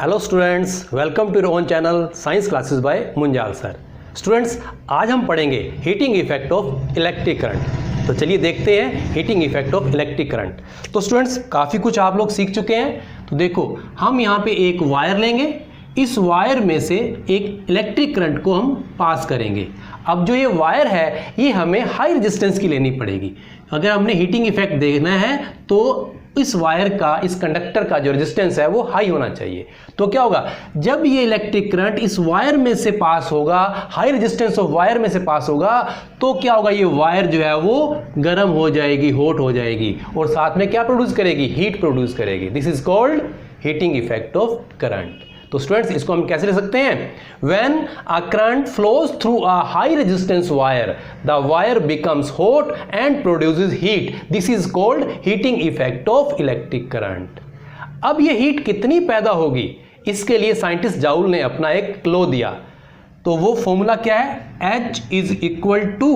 Hello students, welcome to your own channel science classes by Munjal sir. Students, आज हम पढ़ेंगे heating effect of electric current. तो चलिए देखते हैं heating effect of electric current. तो स्टूडेंट्स, काफ़ी कुछ आप लोग सीख चुके हैं। तो देखो, हम यहाँ पे एक वायर लेंगे, इस वायर में से एक इलेक्ट्रिक करंट को हम पास करेंगे। अब जो ये वायर है ये हमें हाई रेजिस्टेंस की लेनी पड़ेगी। अगर हमने हीटिंग इफेक्ट देखना है तो इस वायर का, इस कंडक्टर का जो रेजिस्टेंस है वो हाई होना चाहिए। तो क्या होगा, जब ये इलेक्ट्रिक करंट इस वायर में से पास होगा, हाई रेजिस्टेंस ऑफ वायर में से पास होगा, तो क्या होगा, ये वायर जो है वो गर्म हो जाएगी, हॉट हो जाएगी और साथ में क्या प्रोड्यूस करेगी, हीट प्रोड्यूस करेगी। This is called heating effect of current. तो स्टूडेंट्स, इसको हम कैसे ले सकते हैं? When a current flows through a high resistance wire, the wire becomes hot and produces heat. This is called heating effect of electric current. अब ये heat कितनी पैदा होगी, इसके लिए साइंटिस्ट जाउल ने अपना एक लॉ दिया। तो वो फॉर्मूला क्या है? H is equal to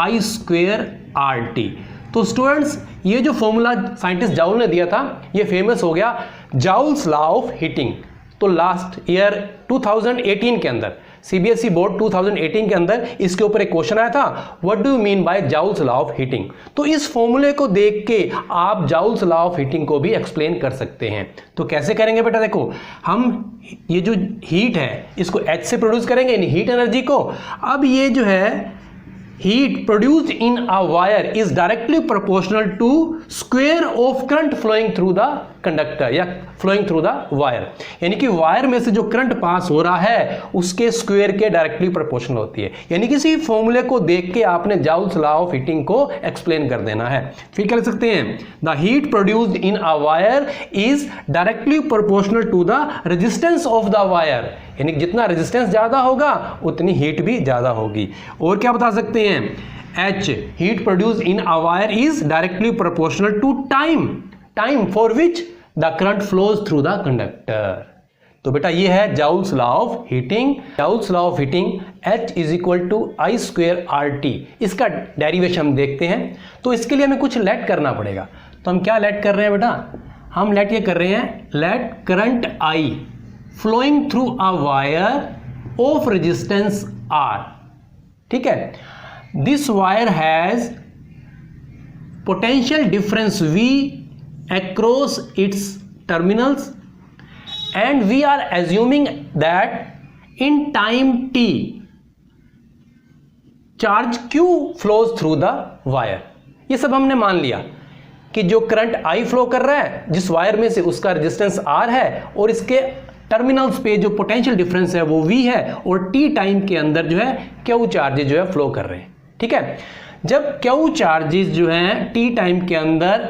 I square RT। तो स्टूडेंट्स, ये जो फॉर्मूला साइंटिस्ट जाउल ने दिया था ये फेमस हो गया जाउल्स लॉ ऑफ हीटिंग। तो लास्ट ईयर 2018 के अंदर सीबीएसई बोर्ड 2018 के अंदर इसके ऊपर एक क्वेश्चन आया था, what do you mean by joules law of heating. तो इस फॉर्मूले को देख के आप जाउल्स लॉ ऑफ हीटिंग को भी एक्सप्लेन कर सकते हैं। तो कैसे करेंगे बेटा? देखो, हम ये जो हीट है इसको H से प्रोड्यूस करेंगे, यानी हीट एनर्जी को। अब ये जो है heat produced in a wire is directly proportional to square of current flowing through the conductor या flowing through the wire। यानी कि वायर में से जो करंट पास हो रहा है उसके स्क्वायर के डायरेक्टली प्रोपोर्शनल होती है। यानी किसी फॉर्मूले को देख के आपने जाउल्स लॉ ऑफ हीटिंग को एक्सप्लेन कर देना है। फिर क्या लिख सकते हैं? The heat produced in a wire is directly proportional to the resistance of the wire. यानी जितना रेजिस्टेंस ज्यादा होगा उतनी हीट भी ज्यादा होगी। और क्या बता सकते हैं? H, heat produced in a wire is directly proportional to time for which the current flows through the conductor। तो बेटा ये है joules law of heating. Joules law of heating H is equal to I square RT। इसका derivation हम देखते हैं। तो इसके लिए हमें कुछ लेट करना पड़ेगा। तो हम क्या लेट कर रहे हैं बेटा? हम लेट ये कर रहे हैं, let current I flowing through a wire of resistance R। ठीक है, this wire has potential difference V across its terminals and we are assuming that in time t charge Q flows through the wire। ये सब हमने मान लिया कि जो current I flow कर रहा है जिस वायर में से उसका रेजिस्टेंस R है और इसके टर्मिनल्स पे जो पोटेंशियल डिफरेंस है वो V है और T टाइम के अंदर जो है Q चार्जेस जो है फ्लो कर रहे हैं। ठीक है, जब Q चार्जेस जो हैं T टाइम के अंदर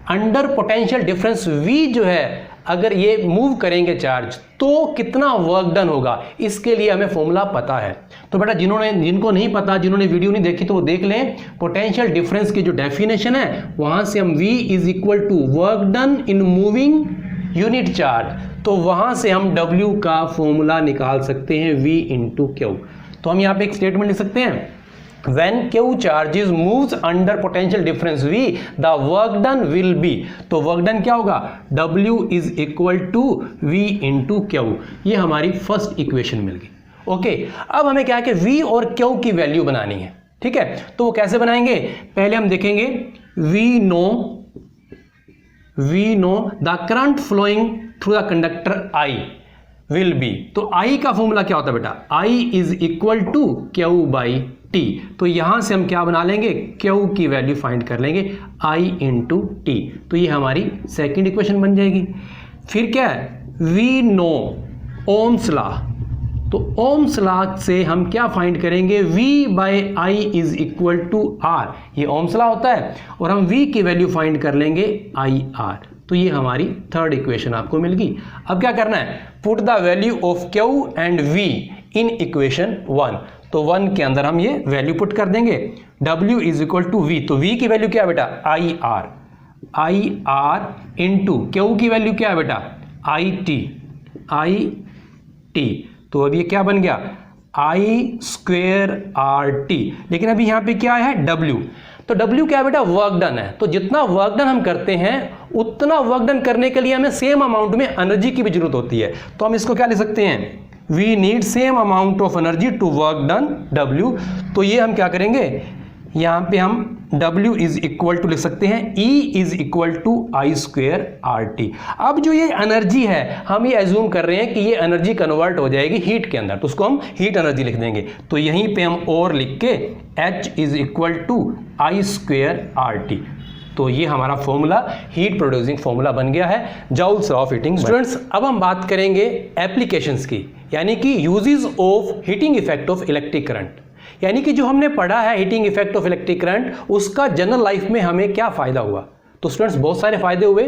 अंडर पोटेंशियल डिफरेंस V जो है अगर ये मूव करेंगे चार्ज तो कितना वर्क डन होगा, इसके लिए हमें फॉर्मूला पता है। तो बेटा जिनको नहीं पता, जिन्होंने वीडियो नहीं देखी तो वो देख लें। पोटेंशियल डिफरेंस की जो डेफिनेशन है वहां से हम V is equal to work done in moving unit charge, तो वहां से हम W का फॉर्मूला निकाल सकते हैं V इंटू Q। तो हम यहाँ पे एक स्टेटमेंट लिख सकते हैं, when Q charges moves under potential difference V, the work done will be। तो वर्क डन क्या होगा? W is equal to V into Q। ये हमारी फर्स्ट इक्वेशन मिल गई। ओके, अब हमें क्या है कि V और Q की वैल्यू बनानी है। ठीक है, तो वो कैसे बनाएंगे? पहले हम देखेंगे we know the current flowing through the conductor I will be। तो I का फॉर्मूला क्या होता है बेटा? I is equal to Q by T। तो यहां से हम क्या बना लेंगे? Q की वैल्यू फाइंड कर लेंगे I इंटू T। तो ये हमारी सेकेंड इक्वेशन बन जाएगी। फिर क्या है? We know Ohm's law. तो ओम्स लॉ से हम क्या फाइंड करेंगे? V by I is equal to R। ये ओम्स लॉ होता है और हम V की वैल्यू फाइंड कर लेंगे IR। तो ये हमारी थर्ड इक्वेशन आपको मिल गई। अब क्या करना है? Put the value of Q and V in equation 1। तो 1 के अंदर हम ये वैल्यू पुट कर देंगे, W is equal to V। तो V की वैल्यू क्या है बेटा? IR इंटू Q की वैल्यू क्या है बेटा? IT। तो अब ये क्या बन गया? I square RT। लेकिन अभी यहाँ पे क्या है? W। तो W क्या है बेटा, वर्क डन है। तो जितना वर्क डन हम करते हैं उतना वर्क डन करने के लिए हमें सेम अमाउंट में एनर्जी की भी जरूरत होती है। तो हम इसको क्या लिख सकते हैं, we need same amount of energy to work done W। तो ये हम क्या करेंगे, यहां पे हम W इज इक्वल टू लिख सकते हैं E is equal to I square RT। अब जो ये एनर्जी है हम ये एज्यूम कर रहे हैं कि ये एनर्जी कन्वर्ट हो जाएगी हीट के अंदर, तो उसको हम हीट एनर्जी लिख देंगे। तो यहीं पे हम और लिख के H is equal to I square RT। तो ये हमारा फॉर्मूला हीट प्रोड्यूसिंग फॉर्मूला बन गया है, जूल्स ऑफ हीटिंग। स्टूडेंट्स अब हम बात करेंगे एप्लीकेशंस की, यानी कि uses of heating effect of electric current. यानी कि जो हमने पढ़ा है heating effect of electric current, उसका जनरल लाइफ में हमें क्या फायदा हुआ। तो स्टूडेंट्स बहुत सारे फायदे हुए।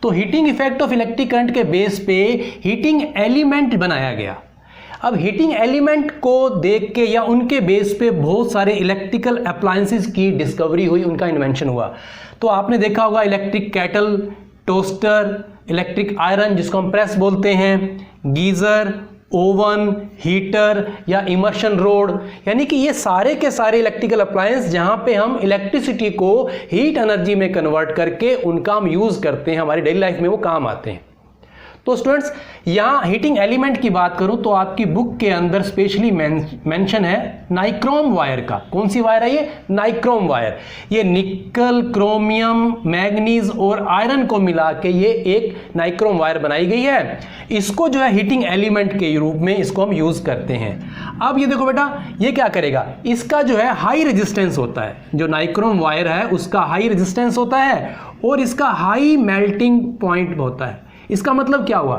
तो heating effect of electric current के बेस पे हीटिंग एलिमेंट बनाया गया। अब हीटिंग एलिमेंट को देख के या उनके बेस पे बहुत सारे इलेक्ट्रिकल अप्लायंसेस की डिस्कवरी हुई, उनका इन्वेंशन हुआ। तो आपने देखा होगा electric cattle, toaster, electric iron जिसको हम प्रेस बोलते हैं, गीजर, ओवन, हीटर या इमर्शन रोड, यानी कि ये सारे के सारे इलेक्ट्रिकल अप्लायंस जहां पे हम इलेक्ट्रिसिटी को हीट एनर्जी में कन्वर्ट करके उनका हम यूज करते हैं, हमारी डेली लाइफ में वो काम आते हैं। तो स्टूडेंट्स यहाँ हीटिंग एलिमेंट की बात करूं तो आपकी बुक के अंदर स्पेशली मेंशन है नाइक्रोम वायर का। कौन सी वायर है ये, नाइक्रोम वायर। ये निकल, क्रोमियम, मैग्नीज और आयरन को मिला के ये एक नाइक्रोम वायर बनाई गई है। इसको जो है हीटिंग एलिमेंट के रूप में इसको हम यूज करते हैं। अब ये देखो बेटा, ये क्या करेगा, इसका जो है हाई रेजिस्टेंस होता है, जो नाइक्रोम वायर है उसका हाई रेजिस्टेंस होता है और इसका हाई मेल्टिंग पॉइंट होता है। इसका मतलब क्या हुआ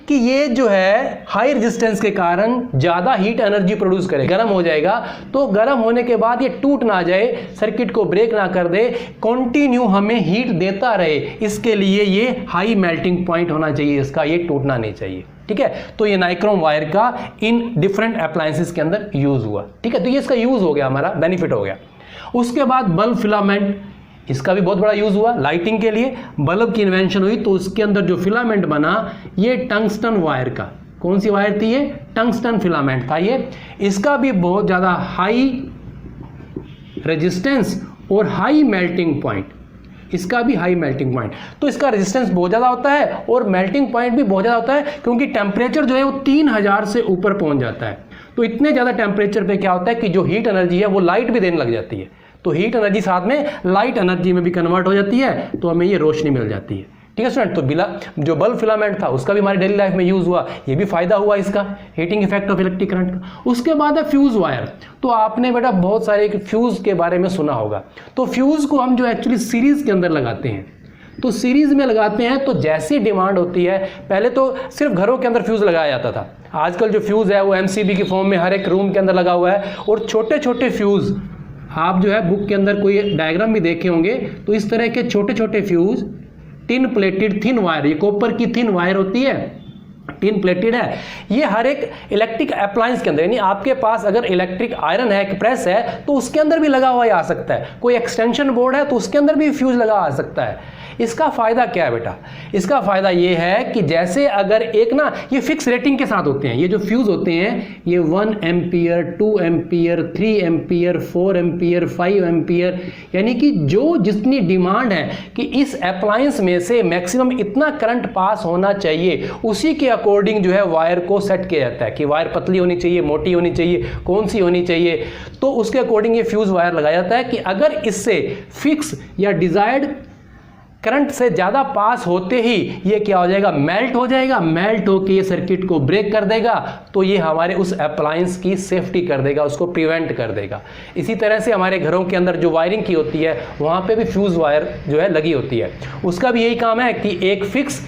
कि ये जो है हाई रेजिस्टेंस के कारण ज़्यादा हीट एनर्जी प्रोड्यूस करे, गर्म हो जाएगा। तो गर्म होने के बाद ये टूट ना जाए, सर्किट को ब्रेक ना कर दे, कंटिन्यू हमें हीट देता रहे, इसके लिए ये हाई मेल्टिंग पॉइंट होना चाहिए इसका, ये टूटना नहीं चाहिए। ठीक है, तो ये नाइक्रोम वायर का इन डिफरेंट अप्लायंसेस के अंदर यूज हुआ। ठीक है, तो ये इसका यूज हो गया, हमारा बेनिफिट हो गया। उसके बाद बल्ब फिलामेंट, इसका भी बहुत बड़ा यूज हुआ। लाइटिंग के लिए बल्ब की इन्वेंशन हुई तो उसके अंदर जो फिलामेंट बना ये टंगस्टन वायर का, कौन सी वायर थी ये, टंगस्टन फिलामेंट था ये। इसका भी बहुत ज़्यादा हाई रेजिस्टेंस और हाई मेल्टिंग पॉइंट, इसका भी हाई मेल्टिंग पॉइंट। तो इसका रेजिस्टेंस बहुत ज़्यादा होता है और मेल्टिंग पॉइंट भी बहुत ज़्यादा होता है, क्योंकि टेम्परेचर जो है वो 3000 से ऊपर पहुंच जाता है। तो इतने ज़्यादा टेम्परेचर पे क्या होता है कि जो हीट एनर्जी है वो लाइट भी देने लग जाती है। तो हीट एनर्जी साथ में लाइट एनर्जी में भी कन्वर्ट हो जाती है, तो हमें ये रोशनी मिल जाती है। ठीक है स्टूडेंट, तो जो बल्ब फिलामेंट था उसका भी हमारी डेली लाइफ में यूज हुआ, ये भी फायदा हुआ इसका heating effect of electric current का। उसके बाद है फ्यूज वायर। तो आपने बेटा बहुत सारे फ्यूज के बारे में सुना होगा। तो फ्यूज को हम जो एक्चुअली सीरीज के अंदर लगाते हैं, तो सीरीज में लगाते हैं तो जैसी डिमांड होती है, पहले तो सिर्फ घरों के अंदर फ्यूज लगाया जाता था, आजकल जो फ्यूज है वो MCB की फॉर्म में हर एक रूम के अंदर लगा हुआ है। और छोटे छोटे फ्यूज, आप जो है बुक के अंदर कोई डायग्राम भी देखे होंगे, तो इस तरह के छोटे छोटे fuse tin plated thin wire, ये कॉपर की थिन वायर होती है, टिन प्लेटेड है, ये हर एक इलेक्ट्रिक अप्लायंस के अंदर, यानी आपके पास अगर इलेक्ट्रिक आयरन है, प्रेस है, तो उसके अंदर भी लगा हुआ आ सकता है। कोई एक्सटेंशन बोर्ड है तो उसके अंदर भी फ्यूज लगा आ सकता है। इसका फायदा क्या है बेटा, इसका फायदा ये है कि जैसे अगर एक ना ये फिक्स रेटिंग के साथ होते हैं, ये जो फ्यूज होते हैं ये 1 ampere, 2 ampere, 3 ampere, 4 ampere, 5 ampere, यानी कि जो जितनी डिमांड है कि इस अप्लायंस में से मैक्सिमम इतना करंट पास होना चाहिए, उसी के अकॉर्डिंग जो है वायर को सेट किया जाता है कि वायर पतली होनी चाहिए, मोटी होनी चाहिए, कौन सी होनी चाहिए। तो उसके अकॉर्डिंग ये फ्यूज वायर लगाया जाता है कि अगर इससे फिक्स या डिजायर्ड करंट से ज़्यादा पास होते ही ये क्या हो जाएगा, मेल्ट हो जाएगा, मेल्ट होकर ये सर्किट को ब्रेक कर देगा, तो ये हमारे उस अप्लायंस की सेफ्टी कर देगा, उसको प्रिवेंट कर देगा। इसी तरह से हमारे घरों के अंदर जो वायरिंग की होती है वहाँ पे भी फ्यूज वायर जो है लगी होती है, उसका भी यही काम है कि एक फिक्स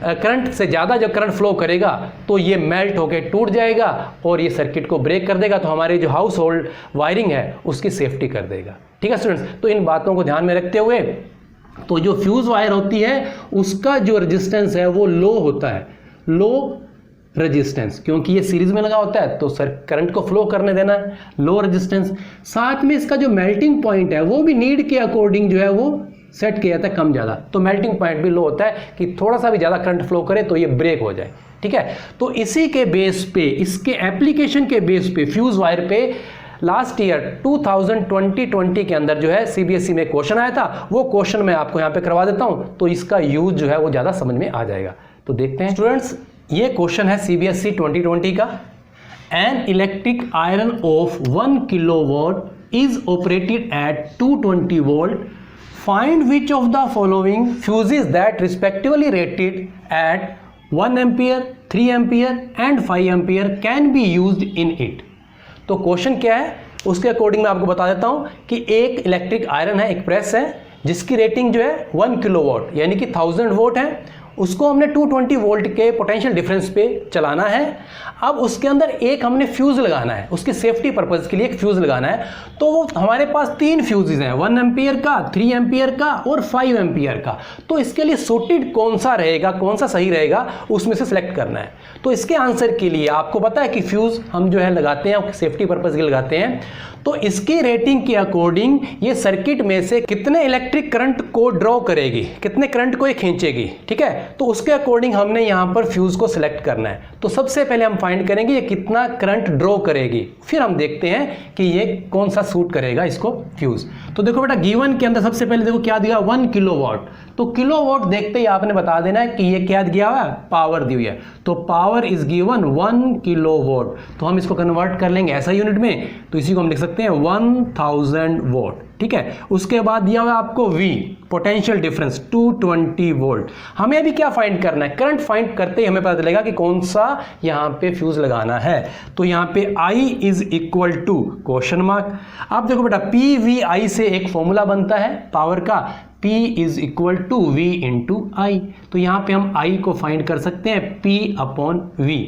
करंट से ज़्यादा जब करंट फ्लो करेगा तो ये मेल्ट होकर टूट जाएगा और ये सर्किट को ब्रेक कर देगा, तो हमारे जो हाउस होल्ड वायरिंग है उसकी सेफ्टी कर देगा। ठीक है स्टूडेंट्स, तो इन बातों को ध्यान में रखते हुए तो जो फ्यूज वायर होती है उसका जो रेजिस्टेंस है वो लो होता है, लो रेजिस्टेंस, क्योंकि ये सीरीज में लगा होता है तो सर करंट को फ्लो करने देना है, लो रेजिस्टेंस। साथ में इसका जो मेल्टिंग पॉइंट है वो भी नीड के अकॉर्डिंग जो है वो सेट किया जाता है, कम ज़्यादा, तो मेल्टिंग पॉइंट भी लो होता है कि थोड़ा सा भी ज़्यादा करंट फ्लो करे तो ये ब्रेक हो जाए। ठीक है, तो इसी के बेस पे, इसके एप्लीकेशन के बेस पे फ्यूज वायर पे लास्ट ईयर 2020 के अंदर जो है सीबीएसई में क्वेश्चन आया था, वो क्वेश्चन मैं आपको यहाँ पे करवा देता हूँ, तो इसका यूज जो है वो ज़्यादा समझ में आ जाएगा। तो देखते हैं स्टूडेंट्स, ये क्वेश्चन है सीबीएसई 2020 का। An electric iron of 1 kilowatt is operated at 220 volt. Find which of the following fuses that respectively rated at 1 ampere, 3 ampere and 5 ampere can be used in it. तो question क्या है उसके according मैं आपको बता देता हूं कि एक इलेक्ट्रिक आयरन है, एक प्रेस है जिसकी रेटिंग जो है 1 किलोवाट यानी कि 1000 वोल्ट है, उसको हमने 220 वोल्ट के पोटेंशियल डिफरेंस पे चलाना है। अब उसके अंदर एक हमने फ्यूज़ लगाना है, उसकी सेफ्टी पर्पज़ के लिए एक फ्यूज़ लगाना है। तो वो हमारे पास 3 फ्यूजेज हैं, 1 एम्पियर का, 3 एम्पियर का और 5 एम्पियर का। तो इसके लिए सूटेड कौन सा रहेगा, कौन सा सही रहेगा, उसमें से सिलेक्ट करना है। तो इसके आंसर के लिए आपको पता है कि फ्यूज़ हम जो है लगाते हैं सेफ्टी पर्पज़ के लिए लगाते हैं। तो इसकी रेटिंग के अकॉर्डिंग ये सर्किट में से कितने इलेक्ट्रिक करंट को ड्रॉ करेगी, कितने करंट को ये खींचेगी, ठीक है। तो उसके अकॉर्डिंग हमने यहाँ पर फ्यूज़ को सिलेक्ट करना है। तो सबसे पहले हम फाइंड करेंगे ये कितना करंट ड्रॉ करेगी, फिर हम देखते हैं कि ये कौन सा सूट करेगा इसको फ्यूज़। तो देखो बेटा, गिवन के अंदर सबसे पहले देखो क्या दिया, 1 किलोवाट। तो किलोवाट देखते ही आपने बता देना है कि ये क्या दिया हुआ है, पावर दी हुई है। तो पावर इज गिवन 1 किलोवाट। तो हम इसको कन्वर्ट कर लेंगे ऐसा यूनिट में, तो इसी को हम लिख सकते हैं 1000 वोल्ट, ठीक है। उसके बाद दिया हुआ आपको V, पोटेंशियल डिफरेंस 220 वोल्ट। हमें अभी क्या फाइंड करना है, करंट फाइंड करते ही हमें पता चलेगा कि कौन सा यहाँ पे फ्यूज लगाना है। तो यहाँ पे I is equal to question mark. आप देखो बेटा, PVI से एक फॉर्मूला बनता है पावर का, P is equal to V into I. तो यहाँ पे हम I को फाइंड कर सकते हैं P अपॉन V।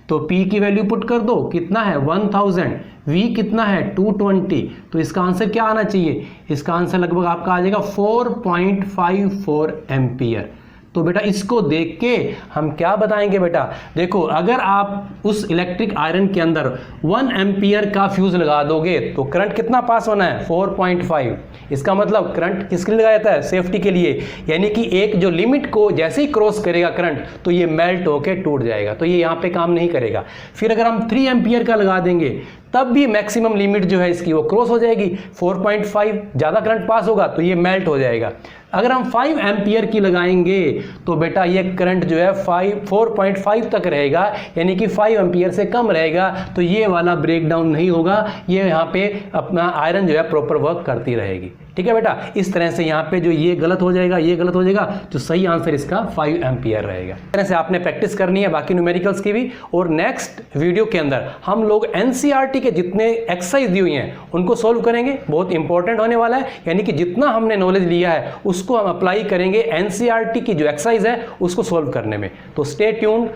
तो P की वैल्यू पुट कर दो, कितना है 1000, V कितना है 220। तो इसका आंसर क्या आना चाहिए, इसका आंसर लगभग आपका आ जाएगा 4.54 एम्पियर। तो बेटा इसको देख के हम क्या बताएंगे बेटा, देखो अगर आप उस इलेक्ट्रिक आयरन के अंदर 1 एम्पियर का फ्यूज लगा दोगे तो करंट कितना पास होना है 4.5। इसका मतलब करंट किसके लिए लगाया जाता है, सेफ्टी के लिए। यानी कि एक जो लिमिट को जैसे ही क्रॉस करेगा करंट तो ये मेल्ट होके टूट जाएगा, तो ये यहाँ पे काम नहीं करेगा। फिर अगर हम 3 एम्पियर का लगा देंगे तब भी मैक्सिमम लिमिट जो है इसकी वो क्रॉस हो जाएगी, 4.5 ज़्यादा करंट पास होगा तो ये मेल्ट हो जाएगा। अगर हम 5 एम्पियर की लगाएंगे तो बेटा ये करंट जो है 4.5 तक रहेगा, यानी कि 5 एम्पियर से कम रहेगा। तो ये वाला ब्रेक डाउन नहीं होगा, ये यहाँ पे अपना आयरन जो है प्रॉपर वर्क करती रहेगी, ठीक है बेटा। इस तरह से यहाँ पे जो ये गलत हो जाएगा, ये गलत हो जाएगा, तो सही आंसर इसका 5 एम्पियर रहेगा। इस तरह से आपने प्रैक्टिस करनी है बाकी न्यूमेरिकल्स की भी। और नेक्स्ट वीडियो के अंदर हम लोग एनसीईआरटी के जितने एक्सरसाइज दी हुई हैं उनको सोल्व करेंगे, बहुत इंपॉर्टेंट होने वाला है। यानी कि जितना हमने नॉलेज लिया है उसको हम अप्लाई करेंगे एनसीईआरटी की जो एक्सरसाइज है उसको सोल्व करने में। तो स्टे ट्यून्ड।